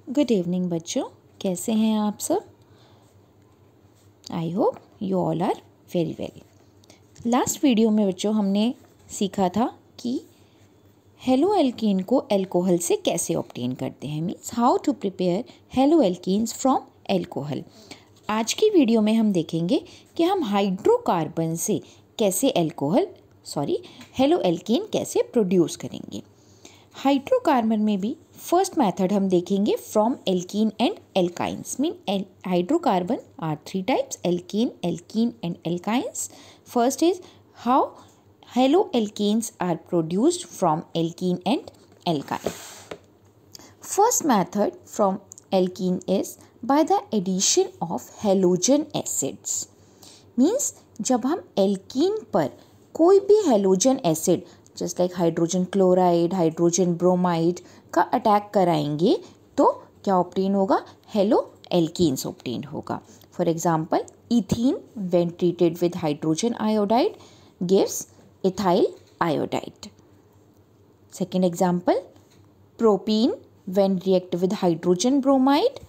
Good evening बच्चों, कैसे हैं आप सब? I hope you all are very well. Last video में बच्चों हमने सीखा था कि हेलो एल्कीन को अल्कोहल से कैसे ऑब्टेन करते हैं, means how to prepare halo alkanes from alcohol. आज की वीडियो में हम देखेंगे कि हम हाइड्रोकार्बन से कैसे हेलो एल्कीन कैसे प्रोड्यूस करेंगे। हाइड्रोकार्बन में भी फर्स्ट मेथड हम देखेंगे from alkene and alkynes. Mean hydrocarbon are three types, alkane, alkene and alkynes. First is how halo alkanes are produced from alkene and alkyne. First method from alkene is by the addition of halogen acids. Means जब हम alkene पर कोई भी halogen acid just like hydrogen chloride, hydrogen bromide का attack कराएंगे तो क्या obtain होगा? हेलो एल्कीन्स ऑब्टेन होगा। For example ethene when treated with hydrogen iodide gives ethyl iodide. Second example propene when react with hydrogen bromide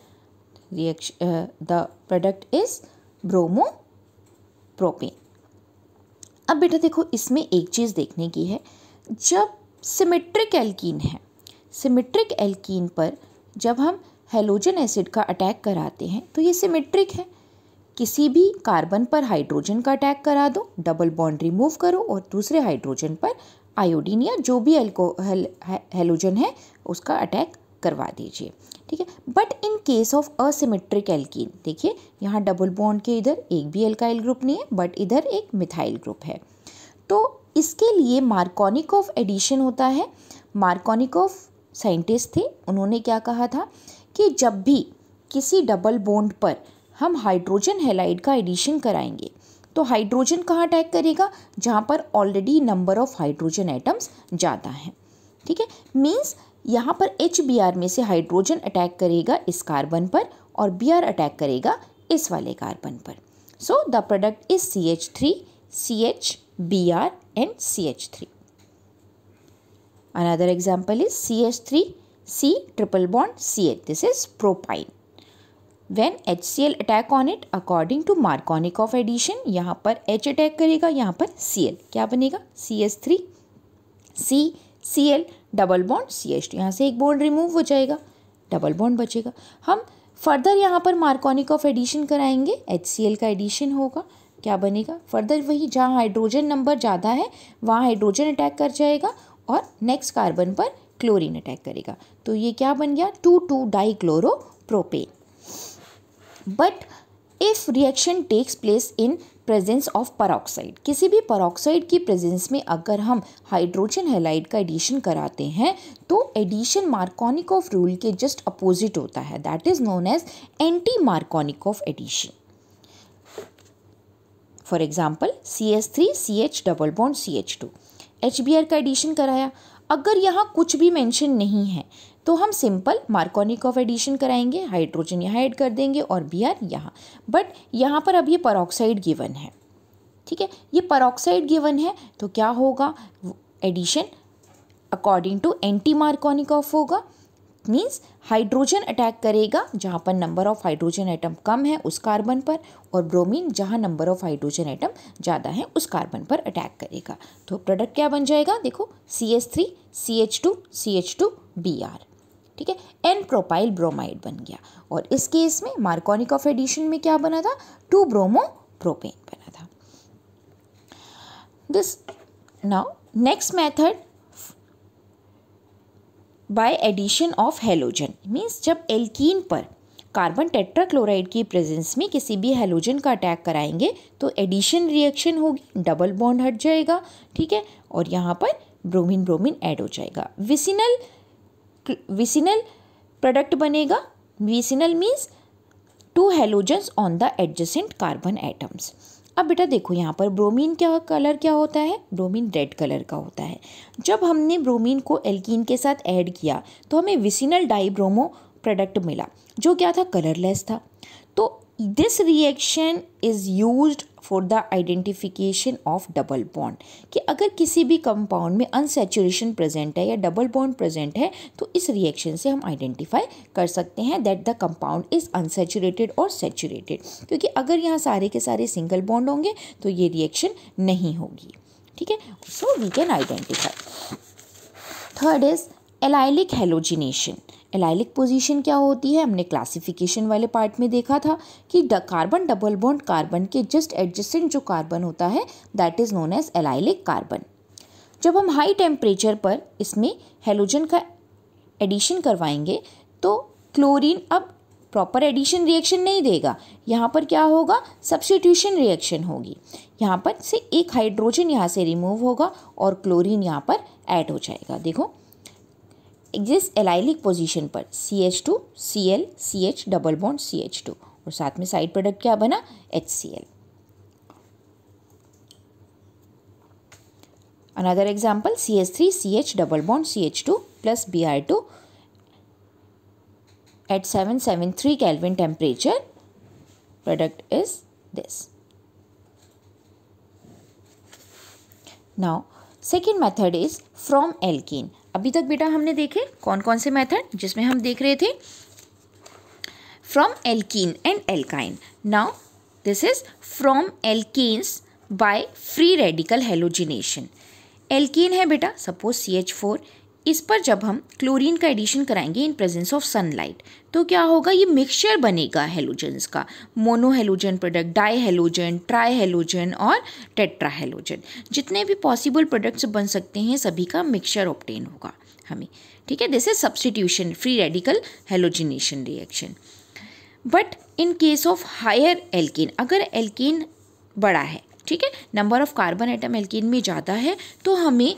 the product is bromo propane. अब बेटा देखो, इसमें एक चीज़ देखने की है, जब सिमेट्रिक एल्कीन है, सिमेट्रिक एल्कीन पर जब हम हेलोजन एसिड का अटैक कराते हैं तो ये सिमेट्रिक है। किसी भी कार्बन पर हाइड्रोजन का अटैक करा दो, डबल बॉन्ड रिमूव करो और दूसरे हाइड्रोजन पर आयोडीन या जो भी हेलोजन है उसका अटैक करवा दीजिए, ठीक है। But in case of asymmetric alkene, देखिए यहाँ डबल बॉन्ड के इधर एक भी एल्काइल ग्रुप नहीं है बट इधर एक मिथाइल ग्रुप है, तो इसके लिए मार्कोनिकॉफ एडिशन होता है। मार्कोनिकॉफ साइंटिस्ट थे, उन्होंने क्या कहा था कि जब भी किसी डबल बॉन्ड पर हम हाइड्रोजन हैलाइड का एडिशन कराएंगे तो हाइड्रोजन कहाँ अटैक करेगा? जहाँ पर already number of hydrogen atoms ज़्यादा हैं, ठीक है। मीन्स यहाँ पर HBr में से हाइड्रोजन अटैक करेगा इस कार्बन पर और Br अटैक करेगा इस वाले कार्बन पर। So the product is CH3, CH, Br and CH3. Another example is CH3, C triple bond CH. This is propyne. When HCl attack on it according to Markovnikov addition, यहाँ पर H attack करेगा, यहाँ पर Cl, क्या बनेगा? CH3, C, Cl double bond CH2, यहाँ से एक बॉन्ड रिमूव हो जाएगा, डबल बॉन्ड बचेगा। हम फर्दर यहाँ पर मार्कोनिकॉफ एडिशन कराएंगे, HCl का एडिशन होगा, क्या बनेगा? फर्दर वही जहाँ हाइड्रोजन नंबर ज़्यादा है वहाँ हाइड्रोजन अटैक कर जाएगा और नेक्स्ट कार्बन पर क्लोरीन अटैक करेगा, तो ये क्या बन गया? Dichloropropane. But if reaction takes place in presence of peroxide, किसी भी परऑक्साइड की प्रेजेंस में अगर हम हाइड्रोजन हैलाइड का एडिशन कराते हैं तो एडिशन मार्कोनिकॉफ रूल के जस्ट अपोजिट होता है, that is known as anti Markovnikov addition. For example CH3, CH double bond CH2, HBr का एडिशन कराया, अगर यहाँ कुछ भी मेंशन नहीं है तो हम सिंपल मार्कोनिकॉफ एडिशन कराएंगे, हाइड्रोजन यहाँ ऐड कर देंगे और Br यहाँ। बट यहाँ पर अब ये परऑक्साइड गिवन है, ठीक है, ये परऑक्साइड गिवन है तो क्या होगा? Addition according to anti Markovnikov होगा। मीन्स हाइड्रोजन अटैक करेगा जहाँ पर नंबर ऑफ हाइड्रोजन एटम कम है उस कार्बन पर, और ब्रोमीन जहाँ नंबर ऑफ हाइड्रोजन एटम ज़्यादा है उस कार्बन पर अटैक करेगा। तो प्रोडक्ट क्या बन जाएगा? देखो CH3, CH2, CH2, Br, ठीक है, N प्रोपाइल ब्रोमाइड बन गया। और इस केस में मार्कोनिकॉफ एडिशन में क्या बना था? 2-ब्रोमो-प्रोपेन बना था। This now next method by addition of halogen. Means जब एल्कीन पर कार्बन टेट्राक्लोराइड की प्रेजेंस में किसी भी हेलोजन का अटैक कराएंगे तो एडिशन रिएक्शन होगी, डबल बॉन्ड हट जाएगा, ठीक है, और यहाँ पर ब्रोमीन ब्रोमीन ऐड हो जाएगा, विसिनल प्रोडक्ट बनेगा। Vicinal means 2 halogens on the adjacent carbon atoms. अब बेटा देखो यहाँ पर ब्रोमीन क्या कलर क्या होता है? ब्रोमीन रेड कलर का होता है। जब हमने ब्रोमीन को एल्कीन के साथ ऐड किया तो हमें विसिनल डाइब्रोमो प्रोडक्ट मिला जो क्या था? कलरलेस था। तो this reaction is used for the identification of double bond, कि अगर किसी भी कंपाउंड में अनसैचुरेशन प्रेजेंट है या डबल बॉन्ड प्रेजेंट है तो इस रिएक्शन से हम आइडेंटिफाई कर सकते हैं that the compound is unsaturated और सैचुरेटेड, क्योंकि अगर यहाँ सारे के सारे सिंगल बॉन्ड होंगे तो ये रिएक्शन नहीं होगी, ठीक है। So we can identify. Third is allylic halogenation. Allylic position क्या होती है, हमने क्लासिफिकेशन वाले पार्ट में देखा था कि कार्बन डबल बॉन्ड कार्बन के जस्ट एडजेसेंट जो कार्बन होता है that is known as allylic carbon. जब हम हाई टेम्परेचर पर इसमें हैलोजन का एडिशन करवाएंगे तो क्लोरीन अब प्रॉपर एडिशन रिएक्शन नहीं देगा, यहाँ पर क्या होगा, सब्स्टिट्यूशन रिएक्शन होगी। यहाँ पर से एक हाइड्रोजन यहाँ से रिमूव होगा और क्लोरीन यहाँ पर ऐड हो जाएगा। देखो जिस एलाइलिक पोजीशन पर CH2 Cl CH double bond CH2 और साथ में साइड प्रोडक्ट क्या बना, HCl। Another example CH3 CH double bond CH2 plus Br2 at 773 Kelvin temperature, product is this. Now second method is from alkene। अभी तक बेटा हमने देखे कौन कौन से मेथड, जिसमें हम देख रहे थे from alkene and alkyne. Now this is from alkenes by free radical halogenation. Alkene है बेटा सपोज CH4, इस पर जब हम क्लोरीन का एडिशन कराएंगे इन प्रेजेंस ऑफ सनलाइट तो क्या होगा, ये मिक्सचर बनेगा हेलोजन्स का, mono halogen product, die halogen, try halogen और टेट्रा हेलोजन, जितने भी पॉसिबल प्रोडक्ट्स बन सकते हैं सभी का मिक्सचर ऑब्टेन होगा हमें, ठीक है। This is substitution free radical halogenation reaction. But in case of higher alkane, अगर एल्कीन बड़ा है, ठीक है, number of carbon atom alkane में ज़्यादा है, तो हमें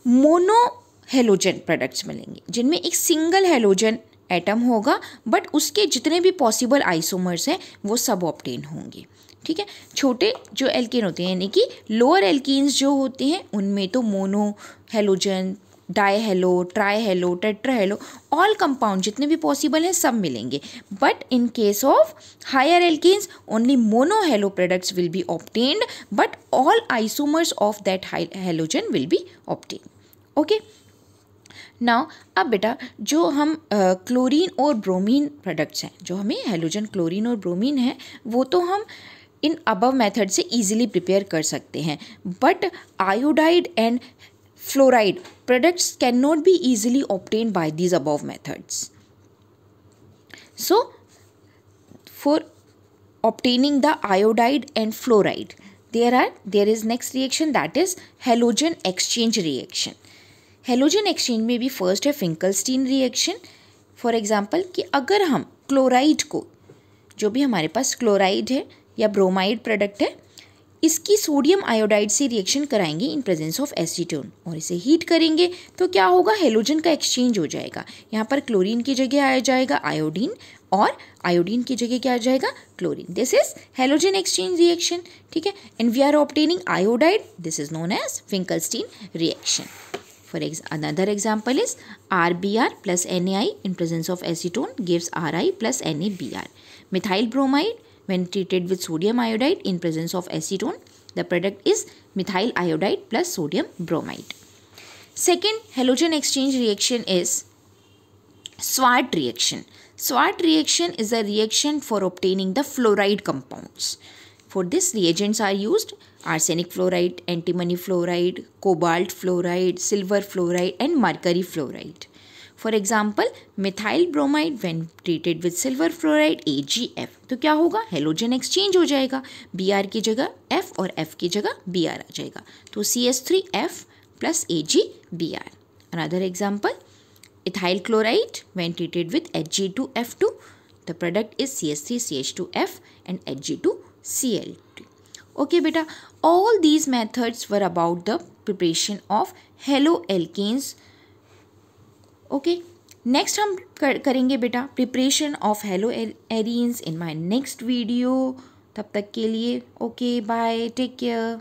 मोनो हेलोजन प्रोडक्ट्स मिलेंगे जिनमें एक सिंगल हेलोजन एटम होगा बट उसके जितने भी पॉसिबल आइसोमर्स हैं वो सब ऑब्टेन होंगे, ठीक है। छोटे जो एल्कीन होते हैं यानी कि लोअर एल्कीन्स जो होते हैं उनमें तो mono halogen, di halo, tri halo, tetra halo, all compound जितने भी पॉसिबल हैं सब मिलेंगे। But in case of higher alkanes only mono halo products will be obtained but all isomers of that halogen will be obtained, okay. Now अब बेटा जो हम chlorine और ब्रोमीन प्रोडक्ट्स हैं, जो हमें हेलोजन क्लोरीन और ब्रोमीन है, वो तो हम इन अबव मेथड से इजीली प्रिपेयर कर सकते हैं, but iodide and fluoride products can not be easily obtained by these above methods. So for obtaining the iodide and fluoride there is next reaction that is halogen exchange reaction। Halogen exchange में भी first है Finkelstein reaction. For example कि अगर हम chloride को, जो भी हमारे पास क्लोराइड है या ब्रोमाइड प्रोडक्ट है, इसकी सोडियम आयोडाइड से रिएक्शन कराएंगे इन प्रेजेंस ऑफ एसीटोन और इसे हीट करेंगे तो क्या होगा, हेलोजन का एक्सचेंज हो जाएगा। यहाँ पर क्लोरीन की जगह आ जाएगा आयोडीन और आयोडीन की जगह क्या आ जाएगा, chlorine. This is halogen exchange reaction, ठीक है। And we are obtaining iodide, this is known as Finkelstein reaction. For another example is RBr plus NaI in presence of acetone gives Ri plus NaBr. Methyl bromide when treated with sodium iodide in presence of acetone, the product is methyl iodide plus sodium bromide. Second halogen exchange reaction is Swart reaction. Swart reaction is a reaction for obtaining the fluoride compounds. For this reagents are used arsenic fluoride, antimony fluoride, cobalt fluoride, silver fluoride and mercury fluoride. For example, methyl bromide when treated with silver fluoride AgF, तो क्या होगा, halogen exchange हो जाएगा, Br की जगह F और F की जगह Br आ जाएगा, तो CH3F plus AgBr. Another example, ethyl chloride when treated with Hg2F2, the product is CH3CH2F and Hg2Cl2. Okay beta, all these methods were about the preparation of haloalkanes. Okay, next हम करेंगे बेटा preparation of haloarenes in my next video. तब तक के लिए okay, bye, take care.